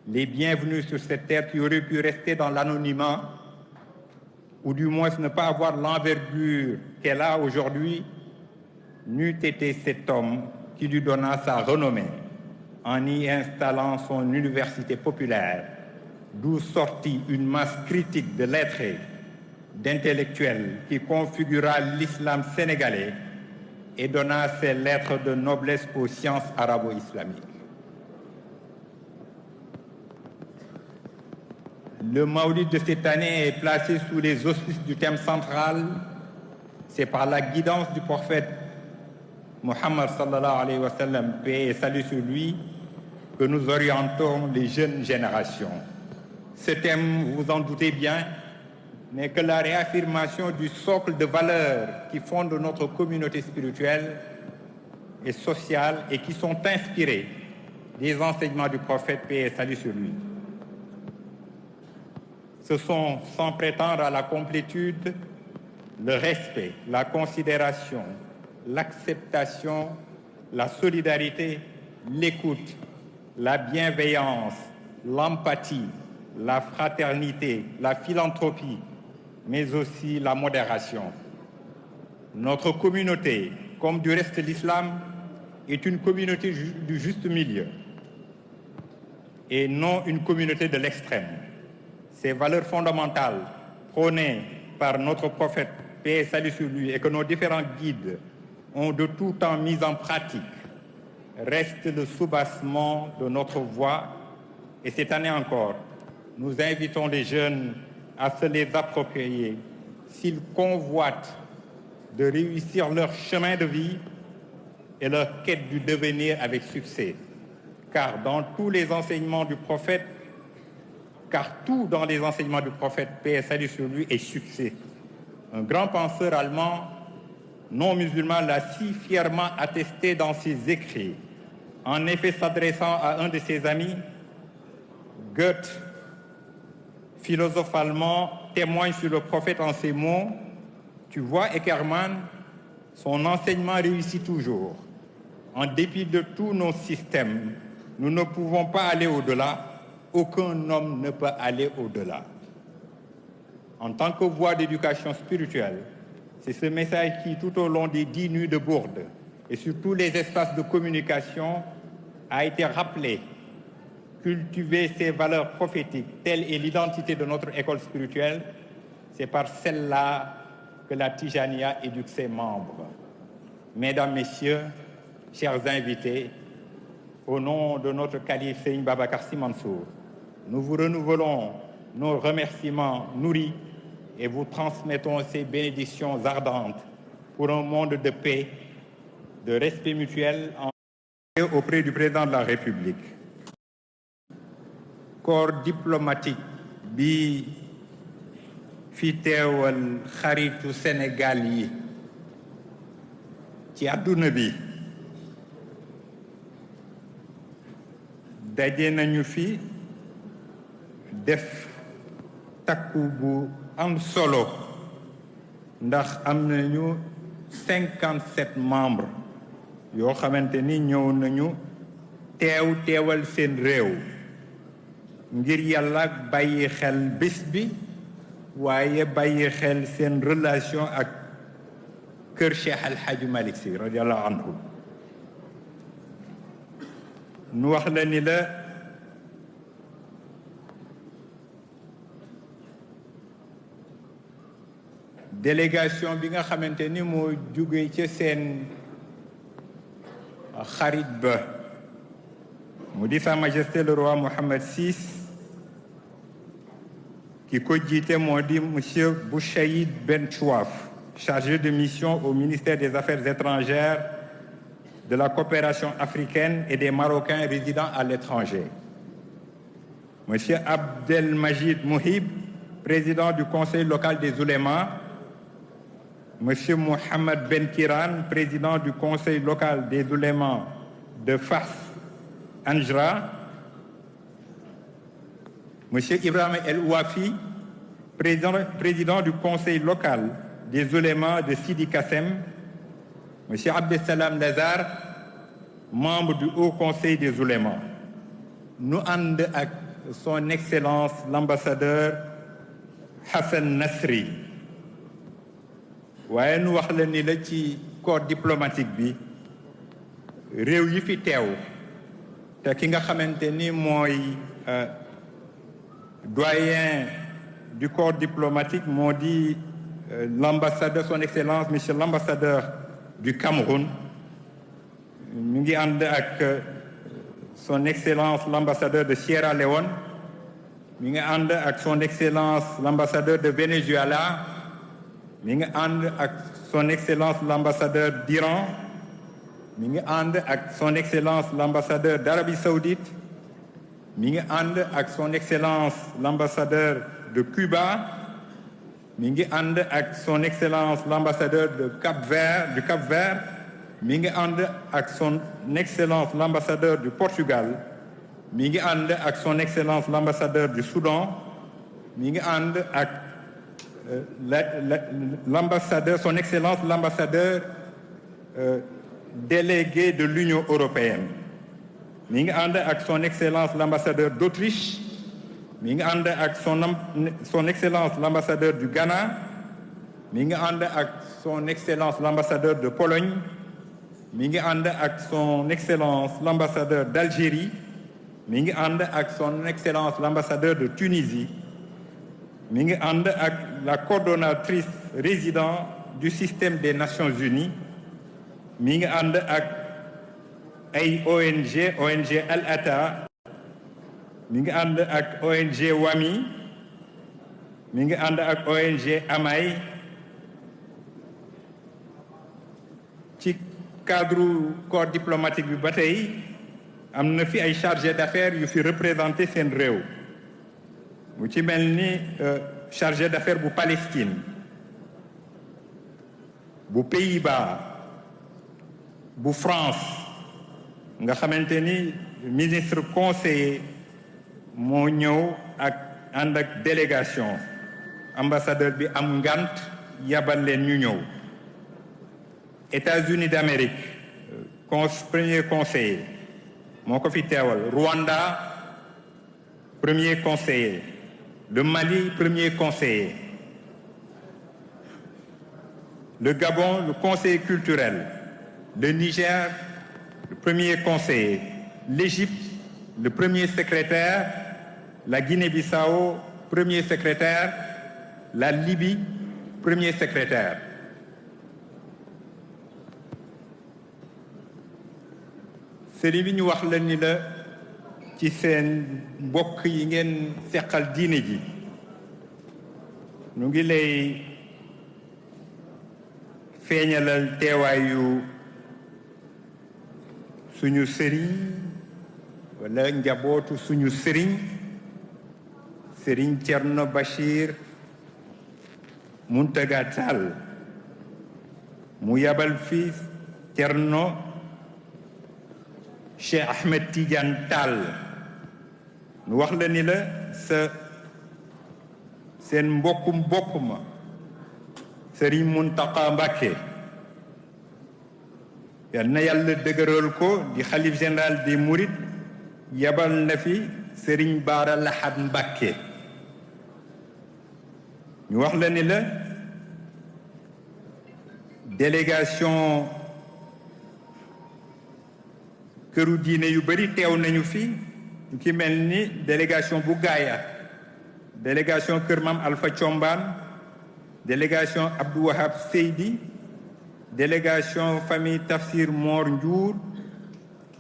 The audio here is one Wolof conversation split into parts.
les bienvenus sur cette terre qui aurait pu rester dans l'anonymat, ou du moins ne pas avoir l'envergure qu'elle a aujourd'hui, n'eût été cet homme qui lui donna sa renommée en y installant son université populaire, d'où sortit une masse critique de lettrés, d'intellectuels qui configura l'islam sénégalais et donna ses lettres de noblesse aux sciences arabo-islamiques. Le Maoulid de cette année est placé sous les auspices du thème central. C'est par la guidance du prophète Mohammed sallallahu alayhi wa sallam, paix et salut sur lui, que nous orientons les jeunes générations. Ce thème, vous en doutez bien, n'est que la réaffirmation du socle de valeurs qui fondent notre communauté spirituelle et sociale et qui sont inspirées des enseignements du prophète, paix et salut sur lui. Ce sont, sans prétendre à la complétude, le respect, la considération, l'acceptation, la solidarité, l'écoute, la bienveillance, l'empathie, la fraternité, la philanthropie, mais aussi la modération. Notre communauté, comme du reste de l'islam, est une communauté du juste milieu et non une communauté de l'extrême. Ces valeurs fondamentales prônées par notre prophète, paix et salut sur lui, et que nos différents guides ont de tout temps mis en pratique, restent le soubassement de notre voix. Et cette année encore, nous invitons les jeunes à se les approprier s'ils convoitent de réussir leur chemin de vie et leur quête du devenir avec succès. Car dans tous les enseignements du prophète, tout dans les enseignements du prophète, paix et salut sur lui, est succès. Un grand penseur allemand non musulman l'a si fièrement attesté dans ses écrits. En effet, s'adressant à un de ses amis, Goethe, philosophe allemand, témoigne sur le prophète en ces mots: « Tu vois, Eckermann, son enseignement réussit toujours. En dépit de tous nos systèmes, nous ne pouvons pas aller au-delà. Aucun homme ne peut aller au-delà. » En tant que voie d'éducation spirituelle, c'est ce message qui, tout au long des 10 nuits de Bourde et sur tous les espaces de communication, a été rappelé. Cultiver ces valeurs prophétiques, telle est l'identité de notre école spirituelle, c'est par celle-là que la Tijaniya éduque ses membres. Mesdames, Messieurs, chers invités, au nom de notre calife Serigne Babacar Sy Mansour, nous vous renouvelons nos remerciements nourris et vous transmettons ces bénédictions ardentes pour un monde de paix, de respect mutuel auprès du président de la République. Corps diplomatique bi fi teewal xaritu Sénégal yi ci àdduna bi daje nañu fi def takku bu am solo ndax am nañu 57 membres yoo xamante ni ñëw nañu teewal seen réew ngir yàlla bàyyi xel bés bi waaye bàyyi xel seen relation ak kër Cheikh El Hadji Malick Sy radiallahu anhu nu wax la ni la délégation bi nga xamante ni moo jóge ca seen xarit ba mu di Sa Majesté le roi Mohammed VI qui ko jiite moo di monsieur Bouchaïd Ben Chouaf, chargé de mission au ministère des Affaires étrangères, de la coopération africaine et des Marocains résidant à l'étranger. Monsieur Abdelmajid Mouhib, président du Conseil local des oulémas. Monsieur Mohamed Ben Kiran, président du Conseil local des oulémas de Fas Anjra. Monsieur Ibrahim El Ouafi, président du Conseil local des oulémas de Sidi Kassem. Monsieur Abdesalam Lazar, membre du Haut Conseil des oulémas. Nous ànd ak son Excellence l'ambassadeur Hassan Nasri waaye nu wax la ni la ci corps diplomatique bi réew yi fi teew te ki nga xamante ni mooy doyen du corps diplomatique moo di l'ambassadeur son Excellence monsieur l'ambassadeur du Cameroun ñu ngi ànd ak son Excellence l'ambassadeur de Sierra Leone mi ngi ànd ak son Excellence l'ambassadeur de Venezuela mi ngi ànd ak son Excellence l'ambassadeur d'Iran mi ngi ànd ak son Excellence l'ambassadeur d'Arabie Saoudite mi ngi ànd ak son Excellence l'ambassadeur de Cuba mi ngi ànd ak son Excellence l'ambassadeur du Cap-Vert mi ngi ànd ak son Excellence l'ambassadeur du Portugal mi ngi ànd ak son Excellence l'ambassadeur du Soudan mi ngi ànd ak l'ambassadeur son Excellence l'ambassadeur délégué de l'Union européenne mi ngi ànd ak son Excellence l'ambassadeur d'Autriche mi ngi ànd ak son Excellence l'ambassadeur du Ghana mi ngi ànd ak son Excellence l'ambassadeur de Pologne mi ngi ànd ak son Excellence l'ambassadeur d'Algérie mi ngi ànd ak son Excellence l'ambassadeur de Tunisie mi ngi ànd ak la coordonnatrice résidente du système des Nations Unies mi ngi ànd ak ay ONG Al Atta mi ngi ànd ak ONG WAMI mi ngi ànd ak ONG Amay ci cadre corps diplomatique bi ba tey am na fi ay chargé d'affaires yu fi représenté seen réew mu ci mel ni chargé d'affaires bu Palestine bu Pays-Bas bu France nga xamante ni ministre conseiller moo ñëw ak ànd ak délégation ambassadeur bi am ngant yabal leen ñu ñëw États-Unis d'Amérique premier conseiller moo ko fi teewal Rwanda premier conseiller le Mali premier conseiller le Gabon le conseiller culturel le Niger le premier conseiller l'Égypte le premier secrétaire la Guinée-Bissau premier secrétaire la Libye premier secrétaire sëriñ bi ñu wax la ni la ci seen mbokk yi ngeen seqal diine ji ñu ngi lay feeñalal teewaayu suñu sëriñ wala njabootu suñu sëriñ Thierno Bachir Mountaga Tall mu yabal fi Thierno Cheikh Ahmed Tidiane Tall nu wax la ni la seen mbokkum bopp ma Serigne Mountakha Mbacké yal na yàlla dëgëral ko di xalif général des Mourides yabal na fi Serigne Bara Lahad Mbacké ñu wax la ni la délégation këru diine yu bari teew nañu fi ñu ki mel ni délégation bu Gaaya délégation kër Mam Alpha Thiombane délégation Abdou Wahab Seydi délégation famille Tafsir Mor Ndiour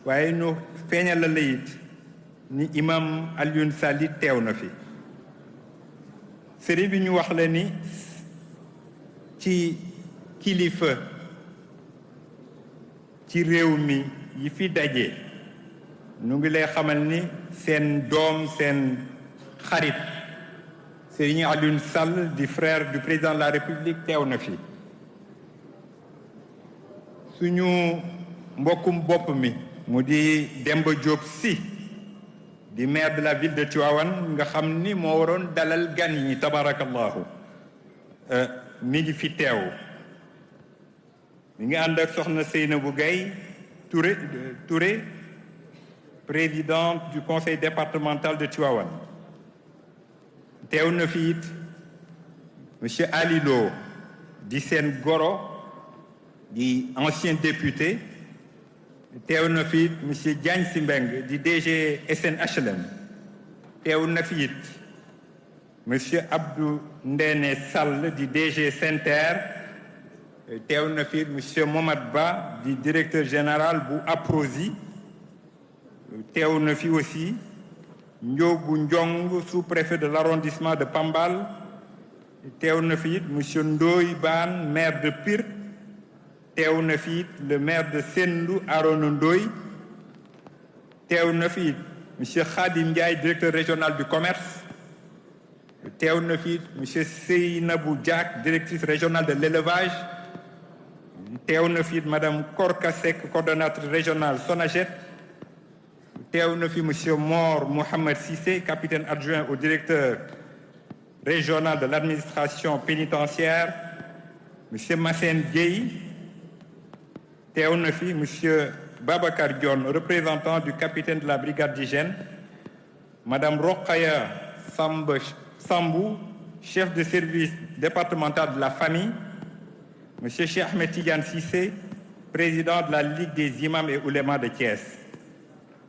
waaye ñu feeñal la it ni imam Alioune Sall teew na fi sëriñ bi ñu wax la ni ci kilifa ci réew mi yi fi daje ñu ngi lay xamal ni seen doom seen xarit Serigne Alioune Sall di frère du président de la République teew na fi suñu mbokkum bopp mi mu di Demba Diop Sy di maire de la ville de Tivaouane nga xam ni moo waroon dalal gan yi tabarakallahu mi ngi fi teew mi ngi ànd ak soxna Seynabou Gaye Touré présidente du conseil départemental de Tivaouane teew na fi it monsieur Ali Lo di seen goro di ancien député teew na fi it monsieur Diagne Sy Mbengue di DG SNHLM teew na fi it monsieur Abdou Ndéné Sall di DG Sen'Ter teew na fi it monsieur Momad Ba di directeur général bu APROSI teew na fi aussi Ndiogu Ndiong sous-préfet de l'arrondissement de Pambal teew na fi it monsieur Ndoye Bane maire de Pire teew na fi it le maire de Sendou Arona Ndoye teew na fi it monsieur Khadim Ndiaye directeur régional du commerce teew na fi it monsieur Seynabou Diak directrice régionale de l'élevage teew na fi it madame Korka Seck coordonnatrice régionale SONAGED teew na fi monsieur Mor Mohamed Cissé capitaine adjoint au directeur régional de l'administration pénitentiaire monsieur Massène Gueye teew na fi monsieur Babacar Dione représentant du capitaine de la brigade d'hygiène madame Rokhaya Sambou chef de service départemental de la famille monsieur Cheikh Ahmed Tidiane Cissé président de la Ligue des imams et oulémas de Thiès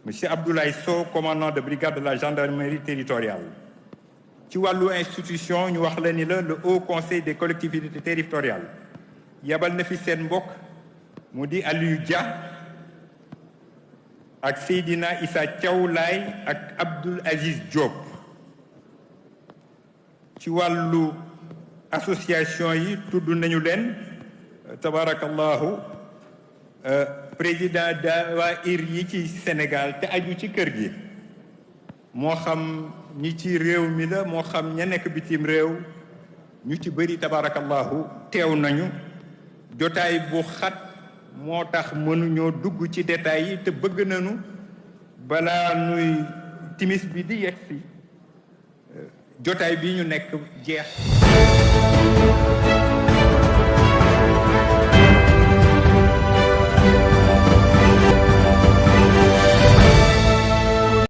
monsieur Abdoulaye Sow commandant de brigade de la gendarmerie territoriale ci wàllu institution ñu wax la ni la le haut conseil des collectivités territoriales yabal na fi seen mbokk mu di Aliou Dia ak Seydina Issa Thiaw Laye ak Abdoul Aziz Diop ci wàllu association yi tudd nañu leen tabarakallahu président dawaayir yi ci Sénégal te aju ci kër gi moo xam ñi ci réew mi la moo xam ña nekk bitim réew ñu ci bëri tabarakallahu teew nañu jotaay bu xat moo tax mënuñoo dugg ci détails yi te bëgg nañu balaa nuy timis bi di yegsi jotaay bi ñu nekk jeex